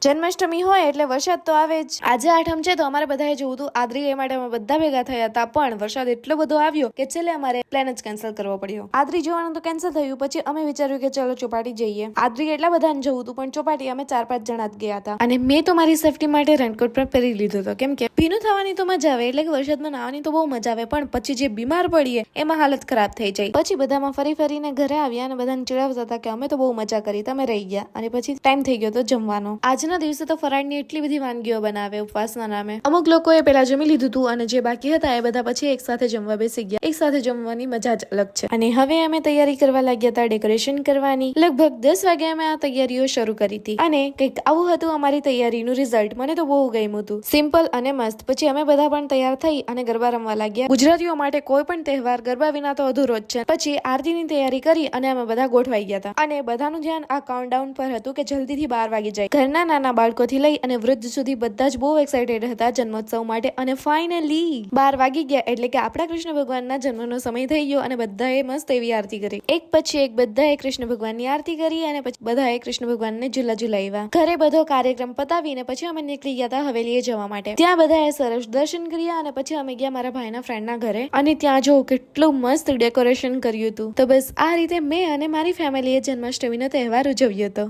જન્માષ્ટમી હોય એટલે વરસાદ તો આવે જ. આજે આઠમ છે તો અમારે બધાએ જોવું હતું આદરી, એ માટે અમે બધા ભેગા થયા હતા, પણ વરસાદ એટલો બધો આવ્યો કે છેલ્લે અમારે પ્લાન જ કેન્સલ કરવો પડ્યો. આદરી જોવાનું તો કેન્સલ થયું, પછી અમે વિચાર્યું કે ચલો ચોપાટી જઈએ. આદરી એટલા બધાને જવું હતું, પણ ચોપાટી અમે 4-5 જણા જ ગયા હતા. અને મેં તો મારી સેફટી માટે રેનકોટ પણ પહેરી લીધો હતો, કેમ કે ભીનું થવાની તો મજા આવે, એટલે કે વરસાદમાં નાહવાની તો બહુ મજા આવે, પણ પછી જે બીમાર પડીએ એમાં હાલત ખરાબ થઈ જાય. પછી બધામાં ફરીને ઘરે આવ્યા અને બધાને ચીડાવતા હતા કે અમે તો બહુ મજા કરી, તમે રહી ગયા. અને પછી ટાઈમ થઈ ગયો તો જમવાનો. આજના દિવસે તો ફરાળની એટલી બધી વાનગીઓ બનાવે ઉપવાસના નામે. અમુક લોકોએ પેલા જમી લીધું હતું અને જે બાકી હતા એ બધા પછી એક સાથે જમવા બેસી ગયા. એક સાથે જમવાની મજા જ અલગ છે. અને હવે અમે તૈયારી કરવા લાગ્યા હતા ડેકોરેશન કરવાની. લગભગ 10 વાગે અમે આ તૈયારીઓ શરૂ કરી હતી અને કંઈક આવું હતું અમારી તૈયારીનું રિઝલ્ટ. મને તો બહુ ગમ્યું હતું, સિમ્પલ અને મસ્ત. પછી અમે બધા પણ તૈયાર થઈ અને ગરબા રમવા લાગ્યા. ગુજરાતીઓ માટે કોઈ પણ તહેવાર ગરબા વિના તો અધૂરો જ છે. પછી આરતીની તૈયારી કરી અને અમે બધા ગોઠવાઈ ગયા હતા અને બધાનું ધ્યાન આ કાઉન્ટડાઉન પર હતું કે જલ્દીથી 12 વાગી જાય. ઘરના નાના બાળકોથી લઈ અને વૃદ્ધ સુધી બધા જ બહુ એક્સાઇટેડ હતા જન્મોત્સવ માટે. અને ફાઇનલી 12 વાગી ગયા એટલે કે આપણા કૃષ્ણ ભગવાનના જન્મનો સમય થઈ ગયો અને બધાએ મસ્ત એવી આરતી કરી. એક પછી એક બધાએ કૃષ્ણ ભગવાનની આરતી કરી અને પછી બધાએ કૃષ્ણ ભગવાનને ઝુલાવ્યા. ઘરે બધો કાર્યક્રમ પતાવીને પછી અમે નીકળી ગયા હતા હવેલીએ જવા માટે. ત્યાં બધાએ સરસ દર્શન કર્યા અને પછી અમે ગયા મારા ભાઈના ફ્રેન્ડના ઘરે અને ત્યાં જો કેટલું મસ્ત ડેકોરેશન કર્યું હતું. તો બસ આ રીતે મેં અને મારી ફેમિલીએ જન્માષ્ટમીનો તહેવાર ઉજવ્યો હતો.